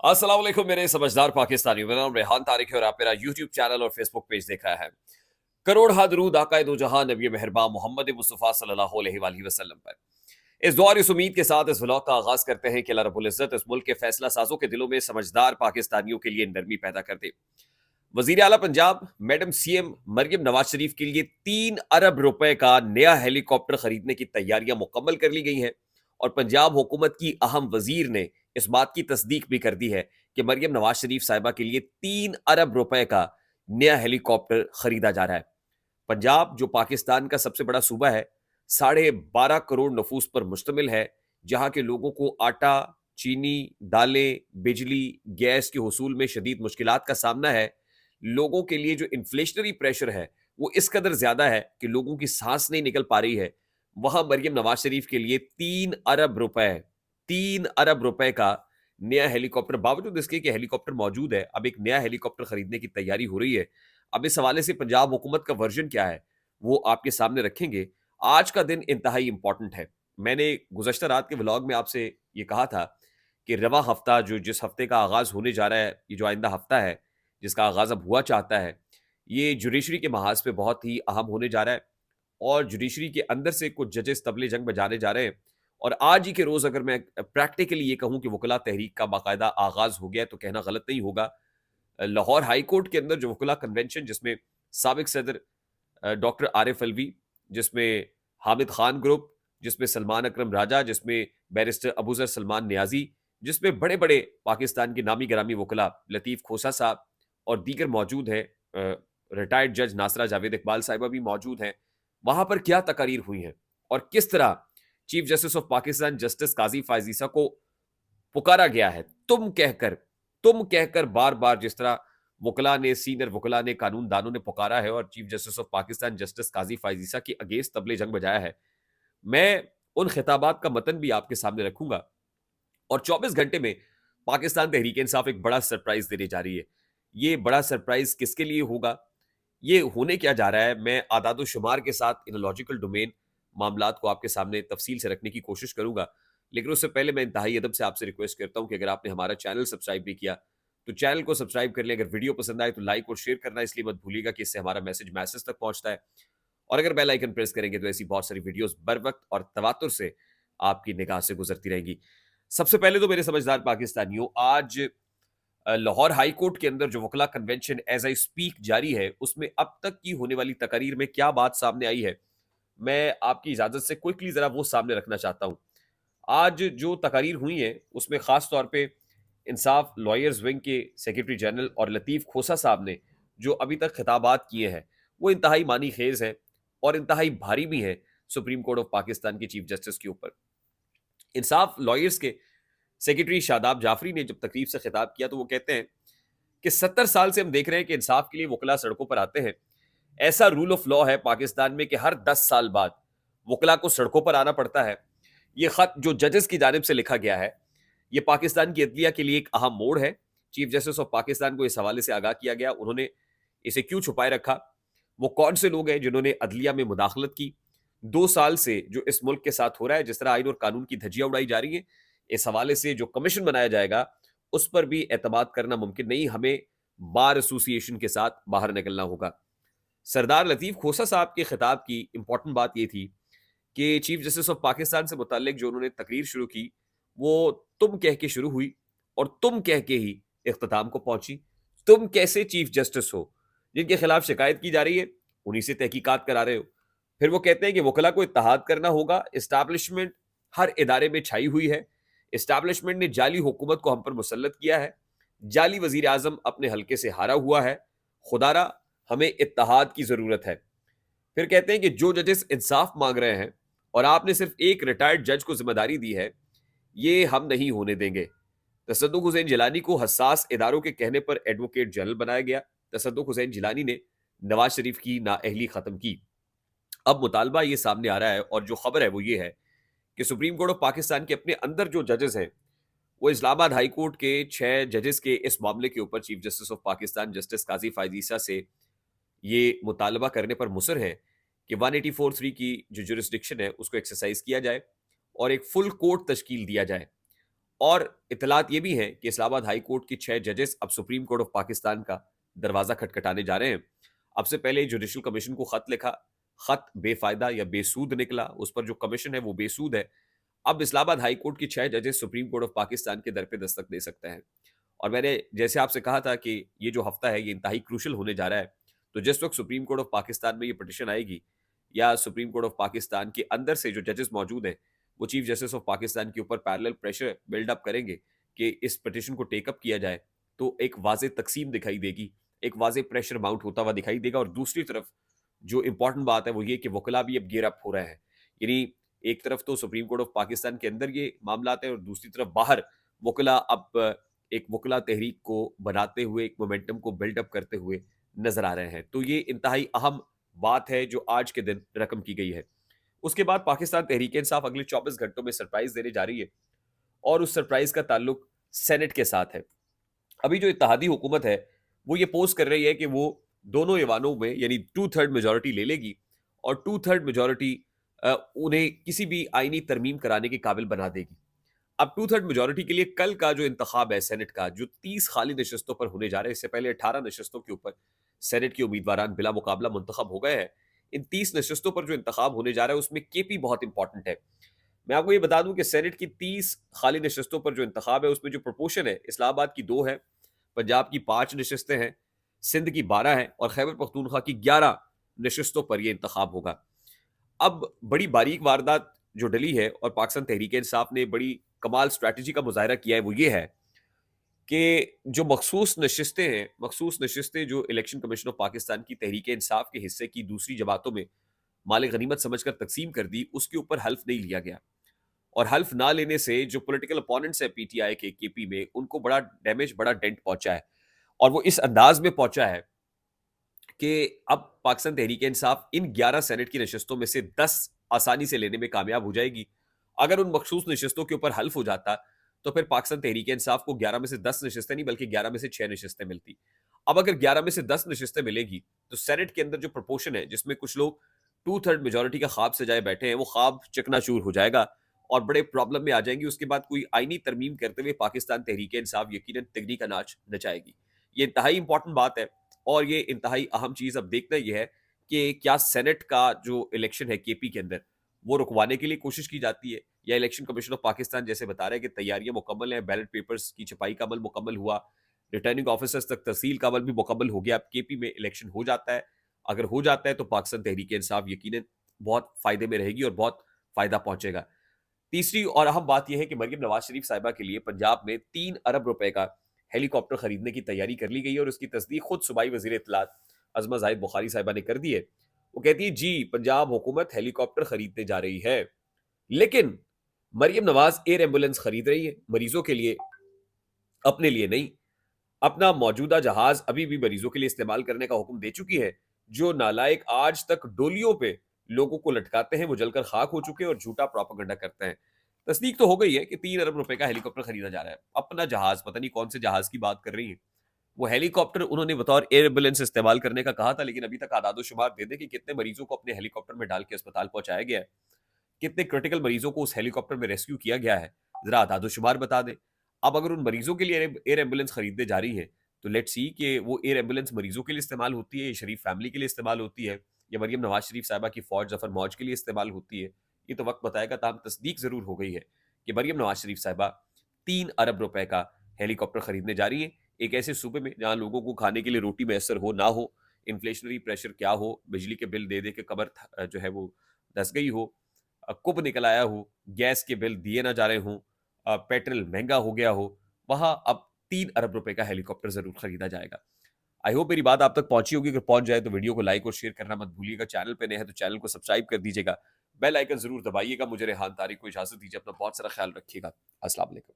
अस्सलाम वालेकुम मेरे समझदार पाकिस्तानियों। मेरा नाम रेहान तारिक है और आप मेरा यूट्यूब चैनल और फेसबुक पेज देख रहे हैं। करोड़ हा दरूद आकाए दो जहां नबी मेहरबान मोहम्मद मुस्तफ़ा सल्लल्लाहु अलैहि वसल्लम पर। इस दुआ और इस उम्मीद के साथ इस व्लॉग का आगाज करते हैं कि अल्लाह रब्बुल इज्जत इस मुल्क के फैसला साजों के दिलों में समझदार पाकिस्तानियों के लिए नरमी पैदा कर दे। वजीर आला पंजाब मैडम सीएम मरियम नवाज शरीफ के लिए 3 अरब रुपए का नया हेलीकॉप्टर खरीदने की तैयारियां मुकम्मल कर ली गई हैं और पंजाब हुकूमत की अहम वजीर ने इस बात की तस्दीक भी कर दी है कि मरियम नवाज शरीफ साहिबा के लिए 3 अरब रुपए का नया हेलीकॉप्टर खरीदा जा रहा है। पंजाब जो पाकिस्तान का सबसे बड़ा सूबा है, 12.5 करोड़ नफूस पर मुश्तमिल है, जहां के लोगों को आटा, चीनी, दालें, बिजली, गैस के हुसूल में शदीद मुश्किलात का सामना है। लोगों के लिए जो इन्फ्लेशनरी प्रेशर है वो इस कदर ज्यादा है कि लोगों की सांस नहीं निकल पा रही है। वहां मरियम नवाज शरीफ के लिए 3 अरब रुपए का नया हेलीकॉप्टर, बावजूद इसके कि हेलीकॉप्टर मौजूद है, अब एक नया हेलीकॉप्टर खरीदने की तैयारी हो रही है। अब इस हवाले से पंजाब हुकूमत का वर्जन क्या है वो आपके सामने रखेंगे। आज का दिन इंतहाई इंपॉर्टेंट है। मैंने गुज़श्ता रात के व्लॉग में आपसे ये कहा था कि रवा हफ्ता, जो जिस हफ्ते का आगाज होने जा रहा है, ये जो आइंदा हफ्ता है जिसका आगाज अब हुआ चाहता है, ये जुडिशरी के महाज पे बहुत ही अहम होने जा रहा है और जुडिशरी के अंदर से कुछ जजेस तबले जंग बजाने जा रहे हैं। और आज ही के रोज अगर मैं प्रैक्टिकली ये कहूं कि वकला तहरीक का बाकायदा आगाज हो गया तो कहना गलत नहीं होगा। लाहौर हाई कोर्ट के अंदर जो वकला कन्वेंशन, जिसमें साबिक सदर डॉक्टर आरिफ अलवी, जिसमें हामिद खान ग्रुप, जिसमें सलमान अकरम राजा, जिसमें बैरिस्टर अबूजर सलमान नियाजी, जिसमें बड़े बड़े पाकिस्तान के नामी गिरामी वकला लतीफ़ खोसा साहब और दीगर मौजूद हैं, रिटायर्ड जज नासरा जावेद इकबाल साहिबा भी मौजूद हैं। वहां पर क्या तकारीर हुई हैं और किस तरह chief justice of Pakistan justice Qazi Faez Isa को पुकारा गया है, तुम कहकर बार बार, जिस तरह वकला ने, सीनियर वकला ने, कानून दानों ने पुकारा है और chief justice of Pakistan justice Qazi Faez Isa की अगेंस्ट तबले जंग बजाया है। मैं उन खिताबात का मतन भी आपके सामने रखूंगा और 24 घंटे में पाकिस्तान तहरीक इंसाफ एक बड़ा सरप्राइज देने जा रही है। ये बड़ा सरप्राइज किसके लिए होगा, ये होने क्या जा रहा है, मैं आदाद शुमार के साथ इन लॉजिकल डोमेन मामलात को आपके सामने तफसील से रखने की कोशिश करूंगा। लेकिन उससे पहले मैं इंतहाई अदब से आपसे रिक्वेस्ट करता हूं कि अगर आपने हमारा चैनल सब्सक्राइब नहीं किया तो चैनल को सब्सक्राइब कर लें। अगर वीडियो पसंद आए तो लाइक और शेयर करना इसलिए मत भूलिएगा कि इससे हमारा मैसेज तक पहुंचता है। और अगर बेल आइकन प्रेस करेंगे तो ऐसी बहुत सारी वीडियोस बर वक्त और तवातुर से आपकी निगाह से गुजरती रहेंगी। सबसे पहले तो मेरे समझदार पाकिस्तानियों, आज लाहौर हाई कोर्ट के अंदर जो वकला कन्वेंशन एज आई स्पीक जारी है, उसमें अब तक की होने वाली तकारीर में क्या बात सामने आई है, मैं आपकी इजाजत से क्विकली जरा वो सामने रखना चाहता हूं। आज जो तकारीर हुई है उसमें खास तौर पे इंसाफ लॉयर्स विंग के सेक्रेटरी जनरल और लतीफ खोसा साहब ने जो अभी तक खिताबात किए हैं वो इंतहाई मानी खेज हैं और इंतहाई भारी भी हैं सुप्रीम कोर्ट ऑफ पाकिस्तान के चीफ जस्टिस के ऊपर। इंसाफ लॉयर्स के सेक्रेटरी शादाब जाफरी ने जब तकरीब से खिताब किया तो वो कहते हैं कि 70 साल से हम देख रहे हैं कि इंसाफ के लिए वकला सड़कों पर आते हैं। ऐसा रूल ऑफ लॉ है पाकिस्तान में कि हर 10 साल बाद वकला को सड़कों पर आना पड़ता है। ये खत जो जजेस की जानिब से लिखा गया है, ये पाकिस्तान की अदलिया के लिए एक अहम मोड़ है। चीफ जस्टिस ऑफ पाकिस्तान को इस हवाले से आगाह किया गया। उन्होंने इसे क्यों छुपाए रखा, वो कौन से लोग हैं जिन्होंने अदलिया में मुदाखलत की, 2 साल से जो इस मुल्क के साथ हो रहा है, जिस तरह आइन और कानून की धज्जियां उड़ाई जा रही है, इस हवाले से जो कमीशन बनाया जाएगा उस पर भी एतमाद करना मुमकिन नहीं। हमें बार एसोसिएशन के साथ बाहर निकलना होगा। सरदार लतीफ खोसा साहब के खिताब की इंपॉर्टेंट बात यह थी कि चीफ जस्टिस ऑफ पाकिस्तान से मुताल्लिक जो उन्होंने तकरीर शुरू की वो तुम कह के शुरू हुई और तुम कह के ही इख्तिताम को पहुंची। तुम कैसे चीफ जस्टिस हो, जिनके खिलाफ शिकायत की जा रही है उन्हीं से तहकीकात करा रहे हो। फिर वो कहते हैं कि वकला को इत्तेहाद करना होगा। इस्टेब्लिशमेंट हर इदारे में छाई हुई है। इस्टेब्लिशमेंट ने जाली हुकूमत को हम पर मुसल्लत किया है। जाली वजीर आजम अपने हल्के से हारा हुआ है। खुदारा हमें इत्तेहाद की जरूरत है। फिर कहते हैं कि जो जजेस इंसाफ मांग रहे हैं और आपने सिर्फ एक रिटायर्ड जज को जिम्मेदारी दी है, ये हम नहीं होने देंगे। तसद्दुक हुसैन जिलानी को हसास इदारों के कहने पर एडवोकेट जनरल बनाया गया। तसद्दुक हुसैन जिलानी ने नवाज शरीफ की नाअहली खत्म की। अब मुतालबा ये सामने आ रहा है और जो खबर है वो ये है कि सुप्रीम कोर्ट ऑफ पाकिस्तान के अपने अंदर जो जजेस हैं वो इस्लामाबाद हाई कोर्ट के 6 जजेस के इस मामले के ऊपर chief justice of Pakistan justice Qazi Faez Isa से ये मुतालबा करने पर मुसर है कि 184(3) की जो जुरिस्डिक्शन है उसको एक्सरसाइज किया जाए और एक फुल कोर्ट तश्कील दिया जाए। और इत्तलात ये भी हैं कि इस्लामाबाद हाई कोर्ट के 6 जजेस अब सुप्रीम कोर्ट ऑफ पाकिस्तान का दरवाजा खटखटाने जा रहे हैं। अब से पहले जुडिशल कमीशन को खत लिखा, खत बेफायदा या बेसूद निकला, उस पर जो कमीशन है वो बेसूद है। अब इस्लामाबाद हाई कोर्ट के 6 जजेस सुप्रीम कोर्ट ऑफ पाकिस्तान के दर पे दस्तक दे सकते हैं। और मैंने जैसे आपसे कहा था कि ये जो हफ्ता है ये इंतहाई क्रूशल होने जा रहा है, तो जिस वक्त सुप्रीम कोर्ट ऑफ पाकिस्तान में ये पिटिशन आएगी या सुप्रीम कोर्ट ऑफ पाकिस्तान के अंदर से जो जजेस मौजूद हैं वो चीफ जस्टिस ऑफ पाकिस्तान के ऊपर पैरेलल प्रेशर बिल्डअप करेंगे कि इस पिटिशन को टेकअप किया जाए, तो एक वाज़े तकसीम दिखाई देगी, एक वाज़े प्रेशर माउंट होता हुआ दिखाई देगा। और दूसरी तरफ जो इंपॉर्टेंट बात है वो ये कि वकला भी अब गियर अप हो रहे हैं। यानी एक तरफ तो सुप्रीम कोर्ट ऑफ पाकिस्तान के अंदर ये मामलात है और दूसरी तरफ बाहर वकला अब एक वकला तहरीक को बनाते हुए, एक मोमेंटम को बिल्डअप करते हुए नजर आ रहे हैं। तो ये इंतहाई अहम बात है जो आज के दिन रकम की गई है। उसके बाद पाकिस्तान तहरीक इंसाफ अगले 24 घंटों में सरप्राइज देने जा रही है और उस सरप्राइज का ताल्लुक सेनेट के साथ है। अभी जो इत्तेहादी हुकूमत है वो ये पोस्ट कर रही है कि वो दोनों ऐवानों में यानी 2/3 मेजोरिटी ले लेगी और 2/3 मेजोरिटी उन्हें किसी भी आईनी तरमीम कराने के काबिल बना देगी। अब 2/3 मेजोरिटी के लिए कल का जो इंतखाब है सेनेट का, जो 30 खाली नशस्तों पर होने जा रहे हैं, इससे पहले 18 नशस्तों के ऊपर सेनेट के उम्मीदवारान बिला मुकाबला मुंतखब हो गए हैं। इन 30 नशस्तों पर जो इंतखाब होने जा रहा है उसमें केपी बहुत इंपॉर्टेंट है। मैं आपको ये बता दूं कि सेनेट की 30 खाली नशस्तों पर जो इंतखाब है उसमें जो प्रोपोर्शन है, इस्लामाबाद की 2 है, पंजाब की 5 नशस्तें हैं, सिंध की 12 है और खैबर पख्तूनख्वा की 11 नशस्तों पर यह इंतखाब होगा। अब बड़ी बारीक वारदात जो डली है और पाकिस्तान तहरीक इंसाफ ने बड़ी कमाल स्ट्रैटेजी का मुजाहरा किया है वो ये है कि जो मखसूस नशस्तें जो इलेक्शन कमीशन ऑफ पाकिस्तान की तहरीक इंसाफ के हिस्से की दूसरी जमातों में माल गनीमत समझकर तकसीम कर दी, उसके ऊपर हल्फ नहीं लिया गया। और हल्फ ना लेने से जो पॉलिटिकल अपोनेंट्स है पीटीआई के केपी में, उनको बड़ा डैमेज, बड़ा डेंट पहुंचा है। और वो इस अंदाज में पहुंचा है कि अब पाकिस्तान तहरीक इंसाफ इन 11 सेनेट की नशस्तों में से 10 आसानी से लेने में कामयाब हो जाएगी। अगर उन मखसूस नशस्तों के ऊपर हल्फ हो जाता तो फिर पाकिस्तान तहरीक इंसाफ को 11 में से 10 नशस्तें नहीं बल्कि 11 में से 6 नशस्तें मिलती। अब अगर 11 में से 10 नशस्तें मिलेगी तो सेनेट के अंदर जो प्रोपोर्शन है जिसमें कुछ लोग 2/3 मेजोरिटी का ख्वाब सजाए बैठे हैं, वो ख्वाब चकनाचूर हो जाएगा और बड़े प्रॉब्लम में आ जाएंगी। उसके बाद कोई आईनी तरमीम करते हुए पाकिस्तान तहरीक इंसाफ यकीनन तिगनी का नाच नचाएगी। ये इंतहाई इंपॉर्टेंट बात है और ये इंतहाई अहम चीज अब देखना यह है कि क्या सेनेट का जो इलेक्शन है केपी के अंदर वो रुकवाने के लिए कोशिश की जाती है या इलेक्शन कमीशन ऑफ पाकिस्तान जैसे बता रहे हैं कि तैयारियां मुकम्मल हैं, बैलेट पेपर्स की छपाई का अमल मुकम्मल हुआ, रिटर्निंग ऑफिसर्स तक तहसील का अमल भी मुकम्मल हो गया, अब केपी में इलेक्शन हो जाता है। अगर हो जाता है तो पाकिस्तान तहरीक इंसाफ यकीनन बहुत फायदे में रहेगी और बहुत फायदा पहुंचेगा। तीसरी और अहम बात यह है कि मरियम नवाज शरीफ साहिबा के लिए पंजाब में 3 अरब रुपए का हेलीकॉप्टर खरीदने की तैयारी कर ली गई है और उसकी तस्दीक खुद सूबाई वजीर इत्तलात अजमा जाहिद बुखारी साहिबा ने कर दी है। वो कहती है जी पंजाब हुकूमत हेलीकॉप्टर खरीदने जा रही है, लेकिन मरियम नवाज एयर एम्बुलेंस खरीद रही है मरीजों के लिए, अपने लिए नहीं। अपना मौजूदा जहाज अभी भी मरीजों के लिए इस्तेमाल करने का हुक्म दे चुकी है। जो नालायक आज तक डोलियों पे लोगों को लटकाते हैं वो जलकर खाक हो चुके हैं और झूठा प्रोपेगेंडा करते हैं। तस्दीक तो हो गई है कि 3 अरब रुपए का हेलीकॉप्टर खरीदा जा रहा है। अपना जहाज, पता नहीं कौन से जहाज की बात कर रही है। वो हेलीकॉप्टर उन्होंने बतौर एयर एम्बुलेंस इस्तेमाल करने का कहा था, लेकिन अभी तक आदादो शुमार दे दे कि कितने मरीजों को अपने हेलीकॉप्टर में डाल के अस्पताल पहुंचाया गया है, कितने क्रिटिकल मरीजों को उस हेलीकॉप्टर में रेस्क्यू किया गया है, जरा आदादो शुमार बता दें। अब अगर उन मरीजों के लिए एयर एम्बुलेंस खरीदने जा रही है तो लेट्स सी कि वो एयर एम्बुलेंस मरीजों के लिए इस्तेमाल होती है या शरीफ फैमिली के लिए इस्तेमाल होती है या मरियम नवाज शरीफ साहबा की फौज जफर मौज के लिए इस्तेमाल होती है। ये तो वक्त बताएगा। ताहम तस्दीक जरूर हो गई है कि मरियम नवाज शरीफ साहबा 3 अरब रुपए का हेलीकॉप्टर खरीदने जा रही है एक ऐसे सूबे में जहां लोगों को खाने के लिए रोटी मैसर हो ना हो, इन्फ्लेशनरी प्रेशर क्या हो, बिजली के बिल दे दे के कमर जो है वो धस गई हो, कुब निकल आया हो, गैस के बिल दिए ना जा रहे हों, पेट्रोल महंगा हो गया हो, वहां अब 3 अरब रुपए का हेलीकॉप्टर जरूर खरीदा जाएगा। आई होप मेरी बात आप तक पहुंची होगी। अगर पहुंच जाए तो वीडियो को लाइक और शेयर करना मत भूलिएगा। चैनल पे नए हैं तो चैनल को सब्सक्राइब कर दीजिएगा, बेल आइकन जरूर दबाइएगा। मुझे रेहान तारिक को इजाजत दीजिए, अपना बहुत सारा ख्याल रखिएगा। अस्सलाम वालेकुम।